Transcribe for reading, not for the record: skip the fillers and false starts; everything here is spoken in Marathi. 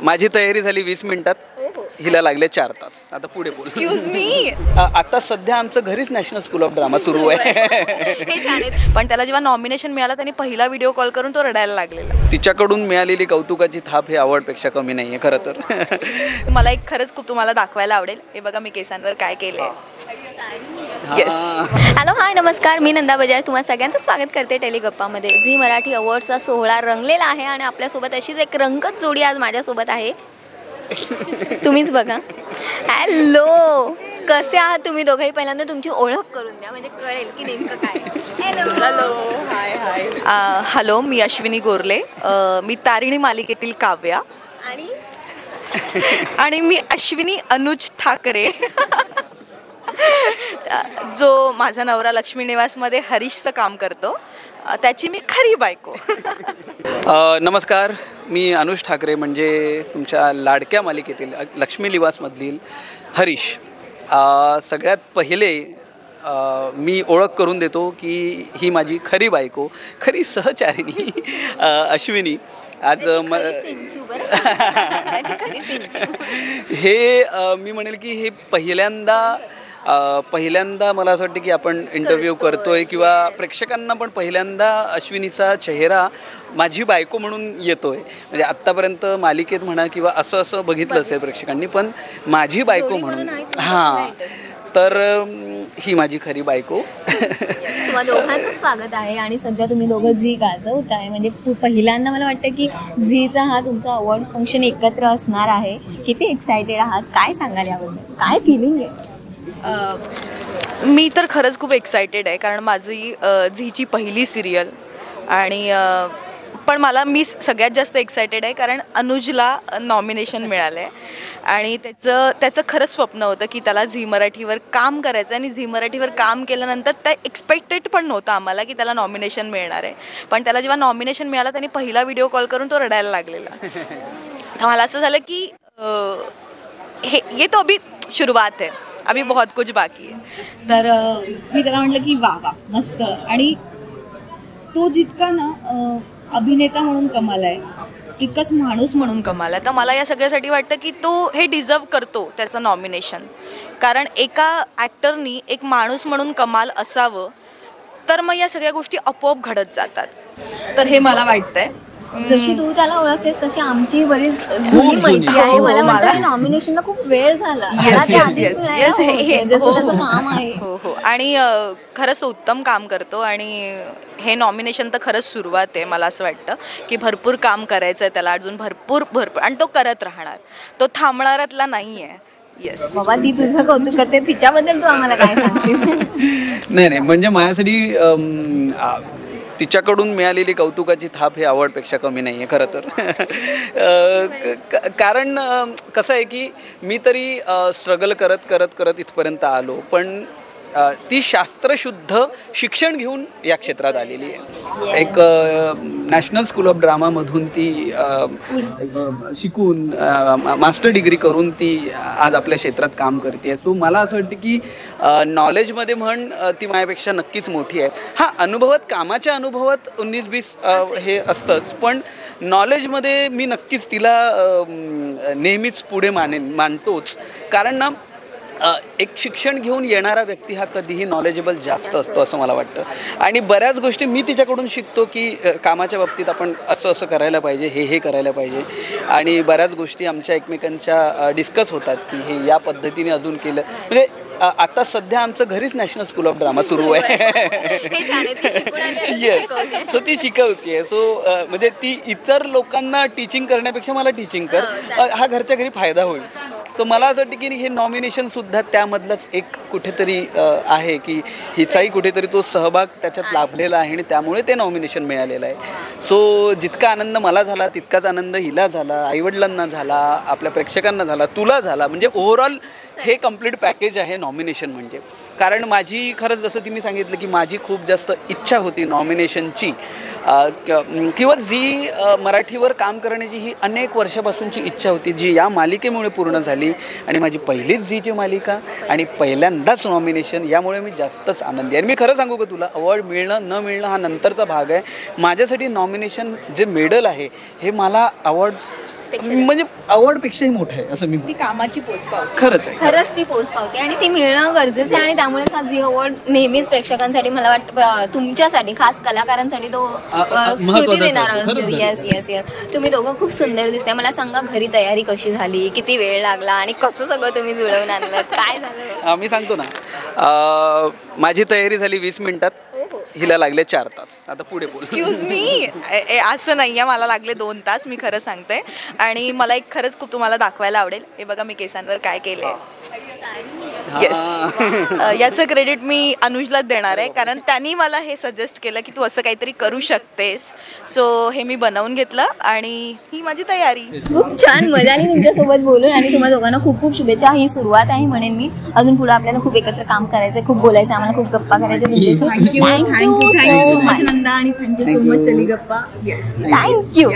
माझी तयारी झाली 20 मिनिटात, हिला लागले 4 तास. आता पुढे बोल. Excuse me. आता सध्या आमचं घरीच नॅशनल स्कूल ऑफ ड्रामा सुरू आहे. पण त्याला जेव्हा नॉमिनेशन मिळालं त्यांनी पहिला व्हिडिओ कॉल करून तो रडायला लागलेला. तिच्याकडून मिळालेली कौतुकाची थाप हे अवॉर्डपेक्षा कमी नाही आहे खरं तर. मला एक खरंच खूप तुम्हाला दाखवायला आवडेल. हे बघा मी केसांवर काय केलंय. येस. हॅलो हाय नमस्कार, मी नंदा बजाज तुम्हा सगळ्यांचं स्वागत करते टेलिगप्पामध्ये. झी मराठी अवॉर्ड्सचा सोहळा रंगलेला आहे आणि आपल्यासोबत अशीच एक रंगत जोडी आज माझ्यासोबत आहे. तुम्हीच बघा. हॅलो, कसे आहात तुम्ही दोघंही? पहिल्यांदा तुमची ओळख करून द्या म्हणजे कळेल की नेमकं काय. हॅलो हॅलो हाय हाय. हॅलो, मी अश्विनी गोरले. मी तारिणी मालिकेतील काव्या आणि मी अश्विनी अनुज ठाकरे जो माझा नवरा लक्ष्मी निवासमध्ये हरीशचं काम करतो त्याची मी खरी बायको. नमस्कार, मी अनुज ठाकरे म्हणजे तुमच्या लाडक्या मालिकेतील लक्ष्मी निवासमधील हरीश. सगळ्यात पहिले मी ओळख करून देतो की ही माझी खरी बायको, खरी सहचारिणी अश्विनी. आज हे मी म्हणेल की हे पहिल्यांदा मला असं वाटतं की आपण इंटरव्ह्यू करतोय किंवा प्रेक्षकांना पण पहिल्यांदा अश्विनीचा चेहरा माझी बायको म्हणून येतोय. म्हणजे आत्तापर्यंत मालिकेत म्हणा किंवा असं बघितलं असेल प्रेक्षकांनी, पण माझी बायको म्हणून. हां, तर ही माझी खरी बायको. तुम्हा दोघांचं स्वागत आहे. आणि सध्या तुम्ही दोघं झी गाजवत आहे म्हणजे पहिल्यांदा मला वाटतं की झीचा हा तुमचा अवॉर्ड फंक्शन एकत्र असणार आहे. किती एक्सायटेड आहात, काय सांगाल याबद्दल, काय फिलिंग आहे? मी तर खरंच खूप एक्सायटेड आहे कारण माझी झीची पहिली सिरियल आणि पण मी सगळ्यात जास्त एक्सायटेड आहे कारण अनुजला नॉमिनेशन मिळालं आहे आणि त्याचं खरंच स्वप्न होतं की त्याला झी मराठीवर काम करायचं आणि झी मराठीवर काम केल्यानंतर त्या एक्सपेक्टेड पण नव्हतं आम्हाला की त्याला नॉमिनेशन मिळणार आहे. पण त्याला जेव्हा नॉमिनेशन मिळालं त्यांनी पहिला व्हिडिओ कॉल करून तो रडायला लागलेला. तर मला असं झालं की ये तो अभी शुरुआत है, अभी बहुत कुछ बाकी आहे. तर मी त्याला म्हटलं की वा वा मस्त. आणि तो जितका ना अभिनेता म्हणून कमाल आहे तितकाच माणूस म्हणून कमाल आहे. तर मला या सगळ्यासाठी वाटतं की तो हे डिझर्व करतो त्याचं नॉमिनेशन. कारण एका ॲक्टरनी एक माणूस म्हणून कमाल असावं तर मग या सगळ्या गोष्टी आपोआप घडत जातात. तर हे मला वाटतंय. जशी तू त्याला ओळखतेस तशी आमची बरीच जुनी मैत्री आहे. मला वाटतं नॉमिनेशनला खूप वेळ झाला. काम आहे. हो आणि खरंच उत्तम काम करतो आणि हे नॉमिनेशन तर खरंच सुरुवात आहे. मला असं वाटतं की भरपूर काम करायचं आहे त्याला अजून भरपूर आणि तो करत राहणार, तो थांबणारातला नाही आहे. येस बाबा, ती तुझं कौतुक करते, तिच्याबद्दल तू आम्हाला काय सांगशील? नाही म्हणजे माझ्यासाठी तिच्याकडून मिळालेली कौतुकाची थाप हे अवॉर्डपेक्षा कमी नाही आहे खरं तर. कारण कसं आहे की मी तरी स्ट्रगल करत इथपर्यंत आलो, पण ती शास्त्रशुद्ध शिक्षण घेऊन या क्षेत्रात आलेली आहे. एक नॅशनल स्कूल ऑफ ड्रामामधून ती शिकून मास्टर डिग्री करून ती आज आपल्या क्षेत्रात काम करते. सो मला असं वाटतं की नॉलेजमध्ये म्हण ती माझ्यापेक्षा नक्कीच मोठी आहे. हां, कामाच्या अनुभवात 19-20 हे असतंच, पण नॉलेजमध्ये मी नक्कीच तिला नेहमीच पुढे मानतोच. कारण ना एक शिक्षण घेऊन येणारा व्यक्ती हा कधीही नॉलेजेबल जास्त असतो असं मला वाटतं. आणि बऱ्याच गोष्टी मी तिच्याकडून शिकतो की कामाच्या बाबतीत आपण असं करायला पाहिजे, हे करायला पाहिजे. आणि बऱ्याच गोष्टी आमच्या एकमेकांच्या डिस्कस होतात की हे या पद्धतीने अजून केलं. म्हणजे आता सध्या आमचं घरीच नॅशनल स्कूल ऑफ ड्रामा सुरू आहे. येस, सो ती शिकवते आहे. सो म्हणजे ती इतर लोकांना टीचिंग करण्यापेक्षा मला टीचिंग कर, हा घरच्या घरी फायदा होईल. सो मला असं वाटतं की हे नॉमिनेशनसुद्धा त्यामधलंच एक कुठेतरी आहे की हिचाही कुठेतरी तो सहभाग त्याच्यात लाभलेला आहे आणि त्यामुळे ते नॉमिनेशन मिळालेलं आहे. सो जितका आनंद मला झाला तितकाच आनंद हिला झाला, आईवडिलांना झाला, आपल्या प्रेक्षकांना झाला, तुला झाला. म्हणजे ओव्हरऑल हे कम्प्लीट पॅकेज आहे नॉमिनेशन म्हणजे. कारण माझी खरंच जसं तिने सांगितलं की माझी खूप जास्त इच्छा होती नॉमिनेशनची किंवा झी मराठीवर काम करण्याची ही अनेक वर्षापासूनची इच्छा होती जी या मालिकेमुळे पूर्ण झाली. आणि माझी पहिलीच झीची मालिका आणि पहिल्यांदाच नॉमिनेशन, यामुळे मी जास्तच आनंदी आहे. आणि मी खरं सांगू का तुला, अवॉर्ड मिळणं न मिळणं हा नंतरचा भाग आहे. माझ्यासाठी नॉमिनेशन जे मेडल आहे हे मला अवॉर्ड पेक्षा म्हणजे अवॉर्डपेक्षाही मोठं आहे असं मी ती कामाची पोच पावते. खरंच आहे. खरंच ती पोच पावते आणि ती मिळणं गरजेचं आहे आणि त्यामुळेच हा झी अवॉर्ड नेहमीच प्रेक्षकांसाठी मला वाटतं तुमच्यासाठी खास कलाकारांसाठी तो स्फूर्ती महत्त्वाचा देणारा ठरतो. असतो. खरंच, येस येस येस. तुम्ही दोघं खूप सुंदर दिसताय. मला सांगा घरी तयारी कशी झाली, किती वेळ लागला आणि कसं सगळं तुम्ही जुळवून आणलं, काय झालं? मी सांगतो ना, माझी तयारी झाली 20 मिनिटात, हिला लागले 4 तास. आता पुढे बोल. एक्सक्यूज मी, असं नाही आहे, मला लागले 2 तास, मी खरं सांगते. आणि मला एक खरंच खूप तुम्हाला दाखवायला आवडेल. हे बघा मी केसांवर काय केलं आहे. येस, याचं क्रेडिट मी अनुजलाच देणार आहे, कारण त्यांनी मला हे सजेस्ट केलं की तू असं काहीतरी करू शकतेस. सो हे मी बनवून घेतलं आणि ही माझी तयारी. खूप छान मजा आली तुमच्यासोबत बोलून आणि तुम्हा दोघांना खूप खूप शुभेच्छा. ही सुरुवात आहे म्हणेन मी. अजून पुढे आपल्याला खूप एकत्र काम करायचं, खूप बोलायचं, आम्हाला खूप गप्पा करायच्या तुमच्याशी. थँक्यू सो मच नंदा आणि thank you so much Teligappa. Yes, thank you.